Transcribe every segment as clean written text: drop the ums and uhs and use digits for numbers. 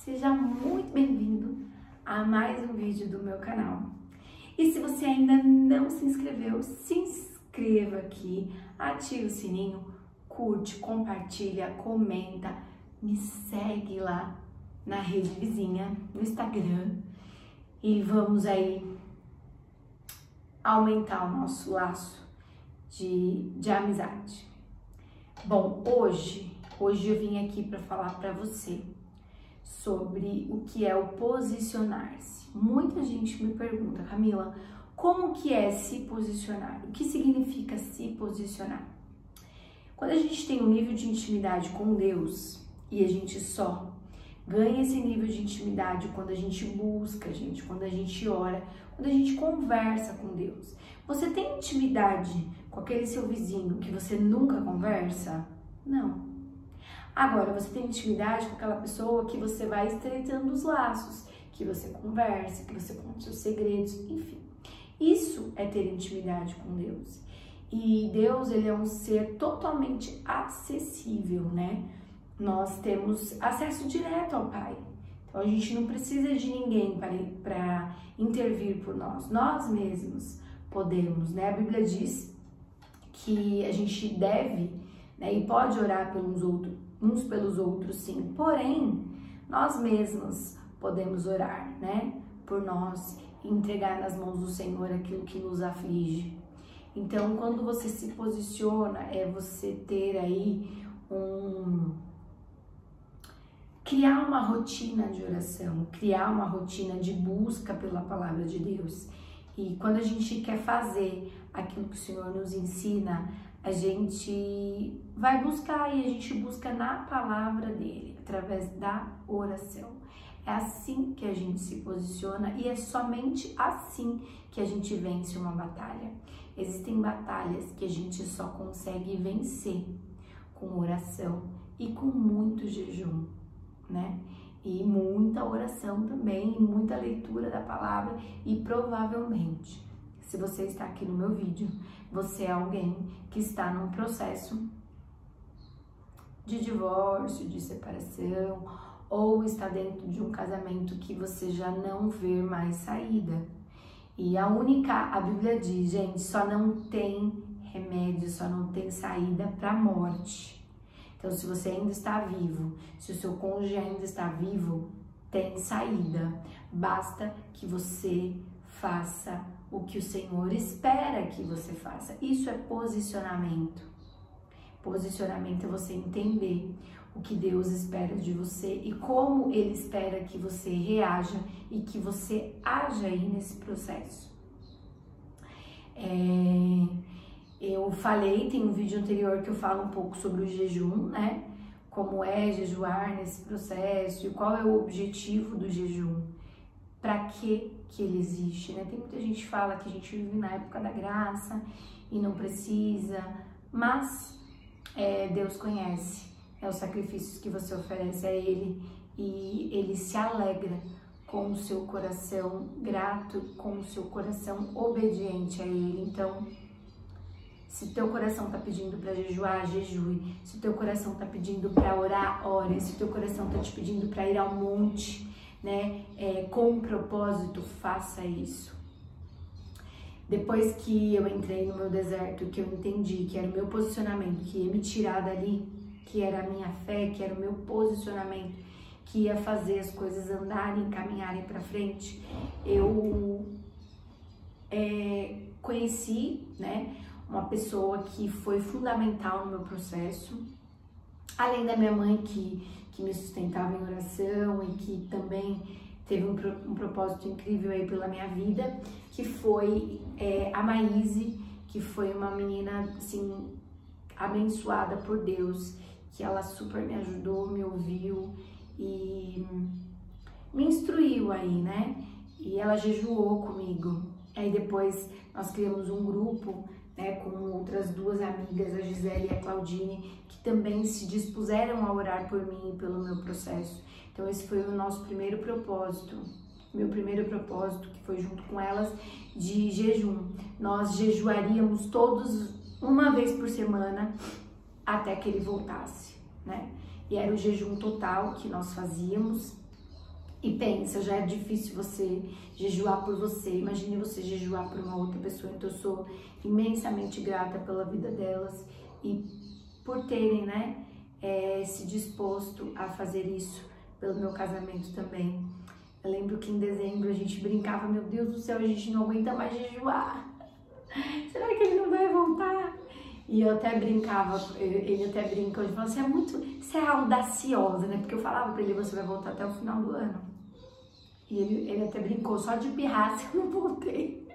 Seja muito bem-vindo a mais um vídeo do meu canal. E se você ainda não se inscreveu, se inscreva aqui, ative o sininho, curte, compartilha, comenta, me segue lá na rede vizinha, no Instagram, e vamos aí aumentar o nosso laço de amizade. Bom, hoje eu vim aqui para falar para você sobre o que é o posicionar-se. Muita gente me pergunta, Camila, como que é se posicionar? O que significa se posicionar? Quando a gente tem um nível de intimidade com Deus e a gente só ganha esse nível de intimidade quando a gente busca, quando a gente ora, quando a gente conversa com Deus. Você tem intimidade com aquele seu vizinho que você nunca conversa? Não. Agora, você tem intimidade com aquela pessoa que você vai estreitando os laços, que você conversa, que você conta seus segredos, enfim. Isso é ter intimidade com Deus. E Deus, ele é um ser totalmente acessível, né? Nós temos acesso direto ao Pai. Então, a gente não precisa de ninguém para intervir por nós. Nós mesmos podemos, né? A Bíblia diz que a gente deve, né, e pode orar uns pelos outros, sim. Porém, nós mesmos podemos orar, né, por nós e entregar nas mãos do Senhor aquilo que nos aflige. Então, quando você se posiciona, é você ter aí criar uma rotina de oração, criar uma rotina de busca pela palavra de Deus. E quando a gente quer fazer aquilo que o Senhor nos ensina, a gente vai buscar e a gente busca na palavra dele, através da oração. É assim que a gente se posiciona e é somente assim que a gente vence uma batalha. Existem batalhas que a gente só consegue vencer com oração e com muito jejum, né? E muita oração também, e muita leitura da palavra, e provavelmente, se você está aqui no meu vídeo, você é alguém que está num processo de divórcio, de separação, ou está dentro de um casamento que você já não vê mais saída. E a Bíblia diz, gente, só não tem remédio, só não tem saída para a morte. Então, se você ainda está vivo, se o seu cônjuge ainda está vivo, tem saída. Basta que você faça o que o Senhor espera que você faça. Isso é posicionamento. Posicionamento é você entender o que Deus espera de você e como Ele espera que você reaja e que você haja aí nesse processo. Eu falei, tem um vídeo anterior que eu falo um pouco sobre o jejum, né? Como é jejuar nesse processo e qual é o objetivo do jejum. Para que ele existe, né? Tem muita gente que fala que a gente vive na época da graça e não precisa, mas Deus conhece, né, os sacrifícios que você oferece a Ele e Ele se alegra com o seu coração grato, com o seu coração obediente a Ele. Então, se o teu coração está pedindo para jejuar, jejue. Se o teu coração está pedindo para orar, ore. Se o teu coração está te pedindo para ir ao monte, né, com um propósito, faça isso. Depois que eu entrei no meu deserto, que eu entendi que era o meu posicionamento que ia me tirar dali, que era a minha fé, que era o meu posicionamento que ia fazer as coisas andarem, caminharem para frente, eu conheci, né, uma pessoa que foi fundamental no meu processo, além da minha mãe que me sustentava em oração e que também teve um propósito incrível aí pela minha vida, que foi a Maíse, que foi uma menina, assim, abençoada por Deus, que ela super me ajudou, me ouviu e me instruiu aí, né? E ela jejuou comigo. Aí depois nós criamos um grupo, né, com outras duas amigas, a Gisele e a Claudine, que também se dispuseram a orar por mim e pelo meu processo. Então esse foi o nosso primeiro propósito, meu primeiro propósito, que foi junto com elas, de jejum. Nós jejuaríamos todos uma vez por semana até que ele voltasse, né? E era o jejum total que nós fazíamos. E pensa, já é difícil você jejuar por você, imagine você jejuar por uma outra pessoa. Então eu sou imensamente grata pela vida delas e por terem, né, se disposto a fazer isso pelo meu casamento também. Eu lembro que em dezembro a gente brincava, meu Deus do céu, a gente não aguenta mais jejuar. Será que ele não vai voltar? E eu até brincava, ele até brinca, ele fala, você é audaciosa, né? Porque eu falava pra ele, você vai voltar até o final do ano. E ele até brincou, só de pirraça eu não voltei.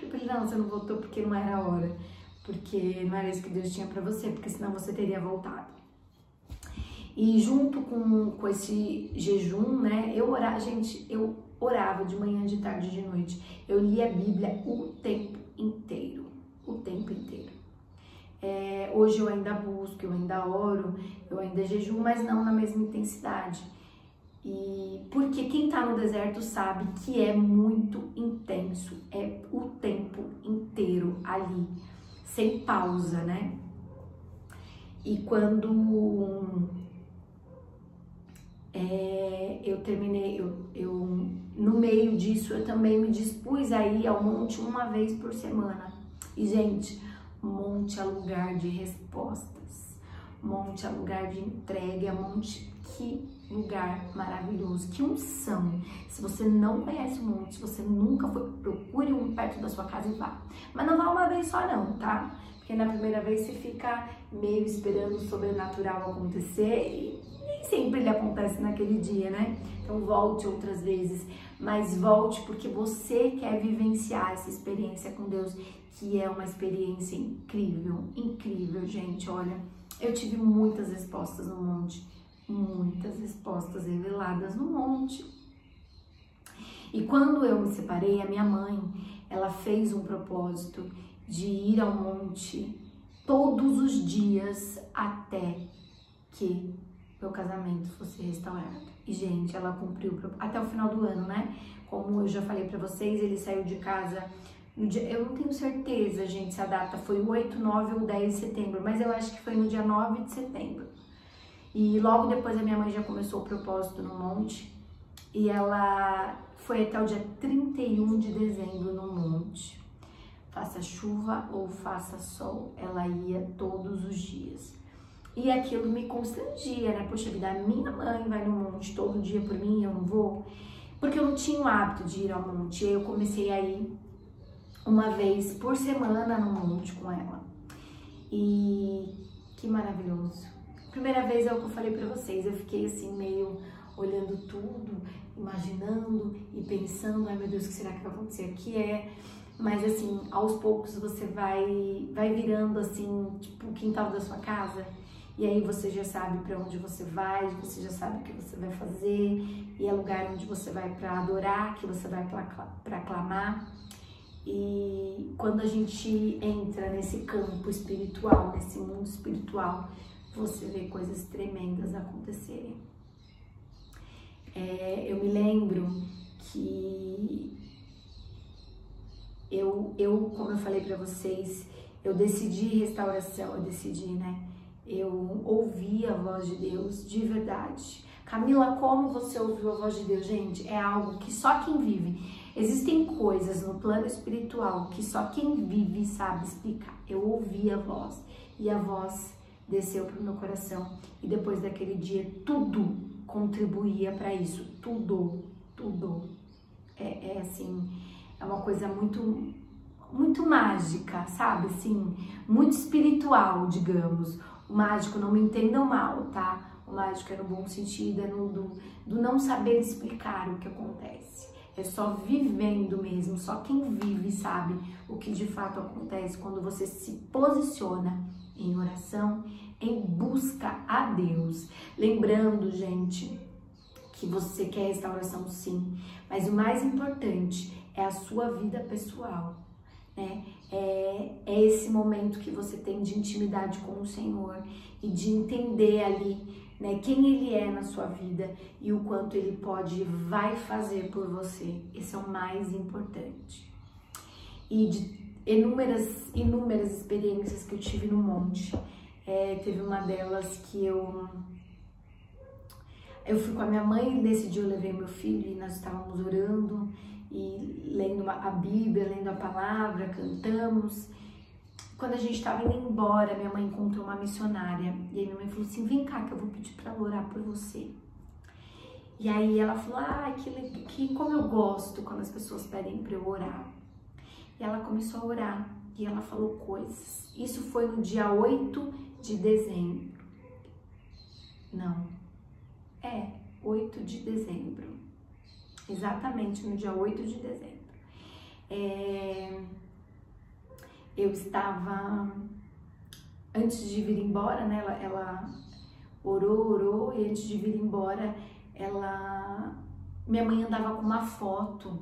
Eu falei, não, você não voltou porque não era a hora. Porque não era isso que Deus tinha pra você, porque senão você teria voltado. E junto com esse jejum, né, eu orava de manhã, de tarde, de noite. Eu lia a Bíblia o tempo inteiro, o tempo inteiro. Hoje eu ainda busco, eu ainda oro, eu ainda jejuo, mas não na mesma intensidade. E porque quem tá no deserto sabe que é muito intenso, é o tempo inteiro ali, sem pausa, né? E quando eu terminei, no meio disso, eu também me dispus a ir ao monte uma vez por semana. E, gente, monte é lugar de respostas, monte é lugar de entrega, monte, que lugar maravilhoso, que unção. Se você não conhece o monte, se você nunca foi, procure um perto da sua casa e vá. Mas não vá uma vez só não, tá? Porque na primeira vez você fica meio esperando o sobrenatural acontecer e nem sempre ele acontece naquele dia, né? Então volte outras vezes, mas volte porque você quer vivenciar essa experiência com Deus, que é uma experiência incrível, incrível, gente. Olha, eu tive muitas respostas no monte, muitas respostas reveladas no monte. E quando eu me separei, a minha mãe, ela fez um propósito de ir ao monte todos os dias até que meu casamento fosse restaurado. E, gente, ela cumpriu até o final do ano, né? Como eu já falei pra vocês, ele saiu de casa no dia, eu não tenho certeza, gente, se a data foi 8, 9 ou 10 de setembro, mas eu acho que foi no dia 9 de setembro. E logo depois a minha mãe já começou o propósito no monte e ela foi até o dia 31 de dezembro no monte. Faça chuva ou faça sol, ela ia todos os dias. E aquilo me constrangia, né? Poxa vida, a minha mãe vai no monte todo dia por mim e eu não vou? Porque eu não tinha o hábito de ir ao monte. Eu comecei a ir uma vez por semana no monte com ela. E que maravilhoso. Primeira vez é o que eu falei pra vocês, eu fiquei assim meio olhando tudo, imaginando e pensando, ai meu Deus, o que será que vai acontecer aqui? Mas assim, aos poucos você vai virando assim, tipo o quintal da sua casa, e aí você já sabe pra onde você vai, você já sabe o que você vai fazer, e é lugar onde você vai pra adorar, que você vai pra clamar. E quando a gente entra nesse campo espiritual, nesse mundo espiritual, você vê coisas tremendas acontecerem. Eu me lembro que como eu falei pra vocês, eu decidi restauração, né? Eu ouvi a voz de Deus de verdade. Camila, como você ouviu a voz de Deus? Gente, é algo que só quem vive. Existem coisas no plano espiritual que só quem vive sabe explicar. Eu ouvi a voz e a voz desceu para o meu coração. E depois daquele dia, tudo contribuía para isso. Tudo. Assim, é uma coisa muito mágica, sabe? Assim, muito espiritual, digamos. O mágico, não me entendam mal, tá? O mágico é no bom sentido, é do não saber explicar o que acontece. É só vivendo mesmo, só quem vive sabe o que de fato acontece quando você se posiciona em oração, em busca a Deus. Lembrando, gente, que você quer restauração sim, mas o mais importante é a sua vida pessoal, né? É esse momento que você tem de intimidade com o Senhor e de entender ali, né, quem Ele é na sua vida e o quanto Ele pode e vai fazer por você. Esse é o mais importante. E de inúmeras experiências que eu tive no monte, teve uma delas que Eu fui com a minha mãe, nesse dia eu levei meu filho e nós estávamos orando e lendo a Bíblia, lendo a palavra, cantamos. Quando a gente estava indo embora, minha mãe encontrou uma missionária e aí minha mãe falou assim, vem cá que eu vou pedir para ela orar por você. E aí ela falou, que como eu gosto quando as pessoas pedem para eu orar. E ela começou a orar e ela falou coisas. Isso foi no dia 8 de dezembro. Não, 8 de dezembro. Exatamente no dia 8 de dezembro. Eu estava, antes de vir embora, né, ela orou, e antes de vir embora, minha mãe andava com uma foto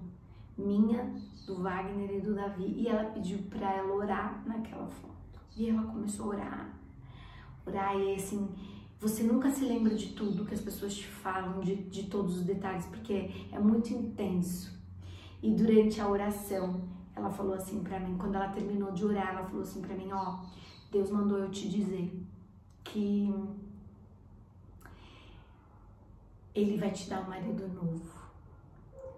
minha, do Wagner e do Davi, e ela pediu para ela orar naquela foto. E ela começou a orar, e assim, você nunca se lembra de tudo que as pessoas te falam, de todos os detalhes, porque é muito intenso. E durante a oração, ela falou assim pra mim, quando ela terminou de orar, ela falou assim pra mim, ó, Deus mandou eu te dizer que Ele vai te dar um marido novo.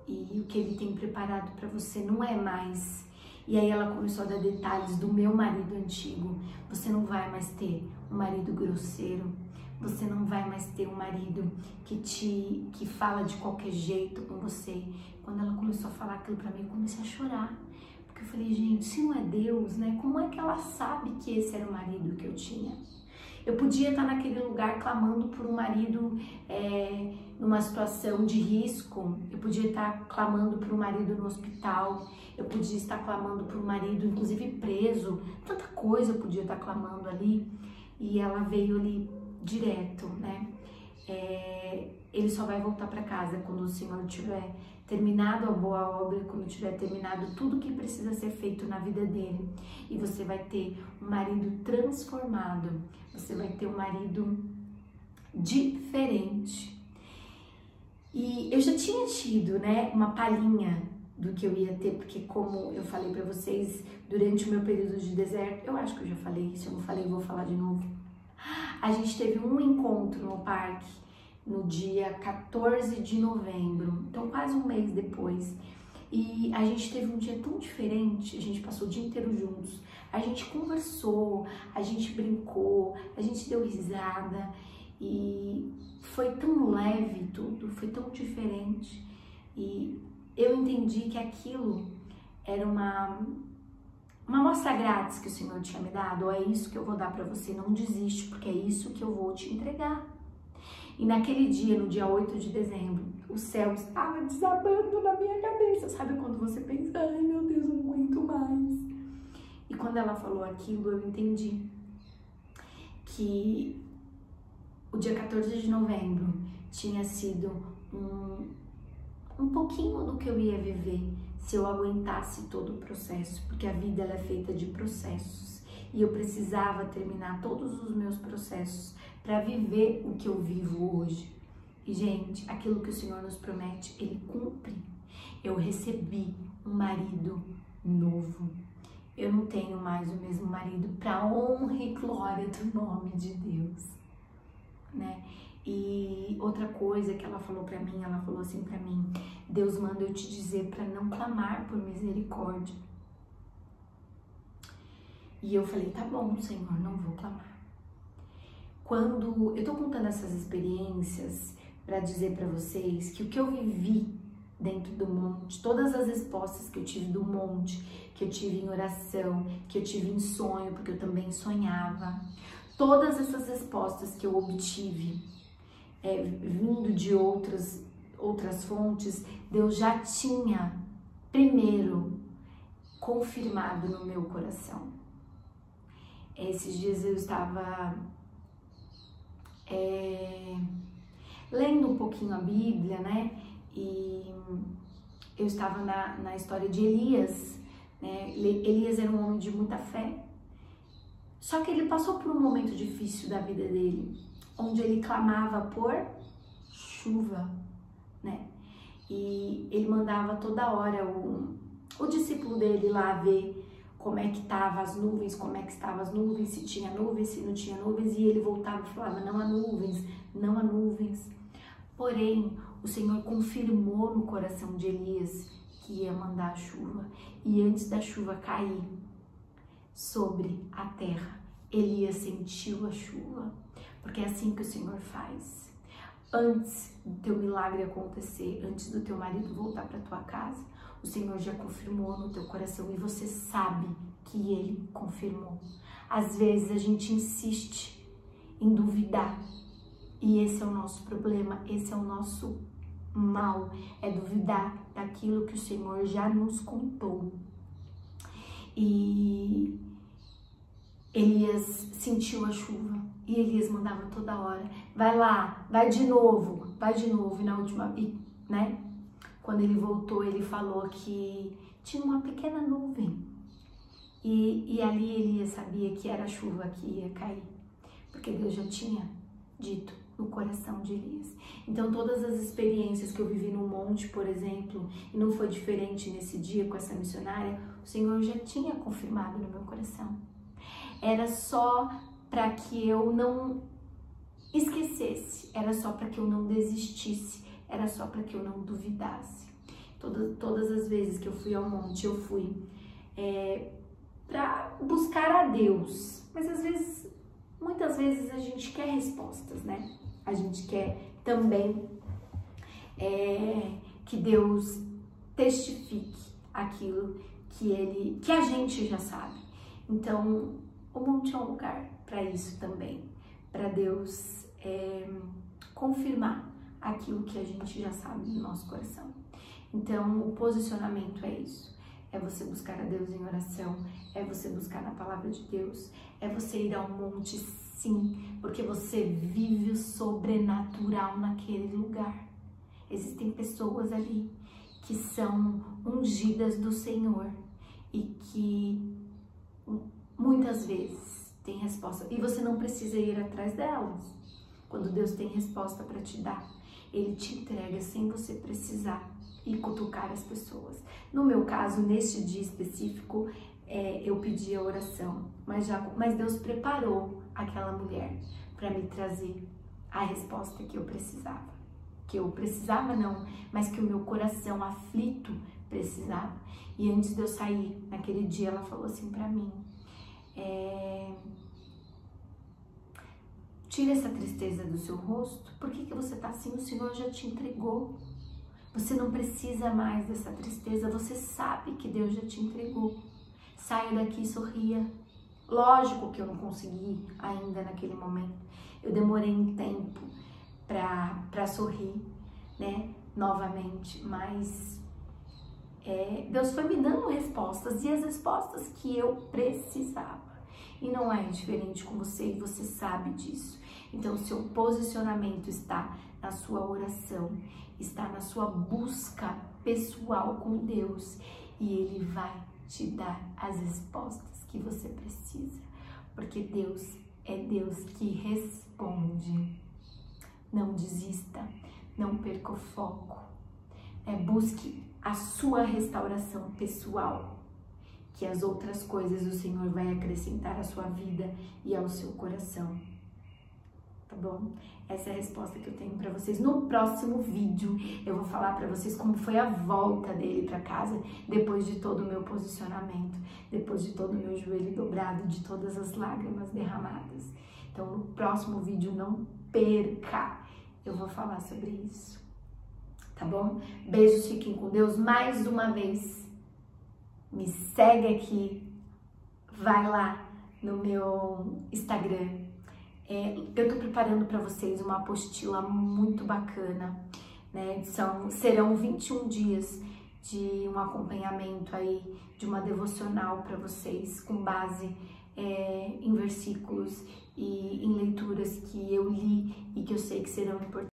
E o que Ele tem preparado pra você não é mais. E aí ela começou a dar detalhes do meu marido antigo. Você não vai mais ter um marido grosseiro. Você não vai mais ter um marido que fala de qualquer jeito com você. Quando ela começou a falar aquilo pra mim, eu comecei a chorar. Porque eu falei, gente, se não é Deus, né? Como é que ela sabe que esse era o marido que eu tinha? Eu podia estar naquele lugar clamando por um marido numa situação de risco. Eu podia estar clamando por um marido no hospital. Eu podia estar clamando por um marido, inclusive preso. Tanta coisa eu podia estar clamando ali. E ela veio ali direto, né? Ele só vai voltar para casa quando o Senhor tiver terminado a boa obra, quando tiver terminado tudo que precisa ser feito na vida dele. E você vai ter um marido transformado, você vai ter um marido diferente. E eu já tinha tido, né, uma palhinha do que eu ia ter, porque como eu falei para vocês, durante o meu período de deserto, eu acho que eu já falei, se eu não falei, eu vou falar de novo. A gente teve um encontro no parque no dia 14 de novembro, então quase um mês depois. E a gente teve um dia tão diferente, a gente passou o dia inteiro juntos, a gente conversou, a gente brincou, a gente deu risada e foi tão leve tudo, foi tão diferente. E eu entendi que aquilo era uma amostra grátis que o Senhor tinha me dado, ou é isso que eu vou dar para você, não desiste, porque é isso que eu vou te entregar. E naquele dia, no dia 8 de dezembro, o céu estava desabando na minha cabeça, sabe quando você pensa, ai meu Deus, eu não aguento mais. E quando ela falou aquilo, eu entendi que o dia 14 de novembro tinha sido um pouquinho do que eu ia viver se eu aguentasse todo o processo, porque a vida ela é feita de processos e eu precisava terminar todos os meus processos para viver o que eu vivo hoje. E gente, aquilo que o Senhor nos promete, Ele cumpre. Eu recebi um marido novo. Eu não tenho mais o mesmo marido, para honra e glória do nome de Deus, né? E outra coisa que ela falou pra mim, ela falou assim pra mim, Deus manda eu te dizer pra não clamar por misericórdia. E eu falei, tá bom, Senhor, não vou clamar. Quando eu tô contando essas experiências pra dizer pra vocês que o que eu vivi dentro do monte, todas as respostas que eu tive do monte, que eu tive em oração, que eu tive em sonho, porque eu também sonhava, todas essas respostas que eu obtive, vindo de outras fontes, Deus já tinha primeiro confirmado no meu coração. Esses dias eu estava lendo um pouquinho a Bíblia, né? E eu estava na história de Elias, né? Elias era um homem de muita fé, só que ele passou por um momento difícil da vida dele, onde ele clamava por chuva, né? E ele mandava toda hora o discípulo dele lá ver como é que estavam as nuvens, como é que estavam as nuvens, se tinha nuvens, se não tinha nuvens, e ele voltava e falava, não há nuvens, não há nuvens. Porém, o Senhor confirmou no coração de Elias que ia mandar a chuva. E antes da chuva cair sobre a terra, Elias sentiu a chuva. Porque é assim que o Senhor faz. Antes do teu milagre acontecer, antes do teu marido voltar para tua casa, o Senhor já confirmou no teu coração e você sabe que Ele confirmou. Às vezes a gente insiste em duvidar e esse é o nosso problema, esse é o nosso mal, é duvidar daquilo que o Senhor já nos contou. E Elias sentiu a chuva e Elias mandava toda hora, vai lá, vai de novo. E na última, né? Quando ele voltou, ele falou que tinha uma pequena nuvem. E ali Elias sabia que era a chuva que ia cair, porque Deus já tinha dito no coração de Elias. Então todas as experiências que eu vivi no monte, por exemplo, e não foi diferente nesse dia com essa missionária, o Senhor já tinha confirmado no meu coração. Era só para que eu não esquecesse, era só para que eu não desistisse, era só para que eu não duvidasse. Todas as vezes que eu fui ao monte, eu fui para buscar a Deus. Mas às vezes, muitas vezes a gente quer respostas, né? A gente quer também que Deus testifique aquilo que a gente já sabe. Então, o monte é um lugar para isso também, para Deus confirmar aquilo que a gente já sabe no nosso coração. Então, o posicionamento é isso. É você buscar a Deus em oração, é você buscar na palavra de Deus, é você ir ao monte, sim, porque você vive o sobrenatural naquele lugar. Existem pessoas ali que são ungidas do Senhor e que muitas vezes têm resposta. E você não precisa ir atrás delas. Quando Deus tem resposta para te dar, Ele te entrega sem você precisar e cutucar as pessoas. No meu caso, neste dia específico, eu pedi a oração, mas Deus preparou aquela mulher para me trazer a resposta que eu precisava. Que eu precisava não, mas que o meu coração aflito precisava. E antes de eu sair, naquele dia, ela falou assim para mim, tira essa tristeza do seu rosto, por que você tá assim? O Senhor já te entregou. Você não precisa mais dessa tristeza, você sabe que Deus já te entregou. Saia daqui e sorria. Lógico que eu não consegui ainda naquele momento. Eu demorei um tempo para sorrir, né, novamente, mas Deus foi me dando respostas e as respostas que eu precisava. E não é diferente com você e você sabe disso. Então, o seu posicionamento está na sua oração, está na sua busca pessoal com Deus e Ele vai te dar as respostas que você precisa, porque Deus é Deus que responde. Não desista, não perca o foco, busque a sua restauração pessoal, que as outras coisas o Senhor vai acrescentar à sua vida e ao seu coração. Tá bom? Essa é a resposta que eu tenho para vocês. No próximo vídeo eu vou falar para vocês como foi a volta dele para casa depois de todo o meu posicionamento, depois de todo o meu joelho dobrado, de todas as lágrimas derramadas. Então no próximo vídeo não perca, eu vou falar sobre isso. Tá bom? Beijos, fiquem com Deus. Mais uma vez, me segue aqui, vai lá no meu Instagram. Eu tô preparando para vocês uma apostila muito bacana, né? Serão 21 dias de um acompanhamento aí, de uma devocional para vocês, com base em versículos e em leituras que eu li e que eu sei que serão importantes.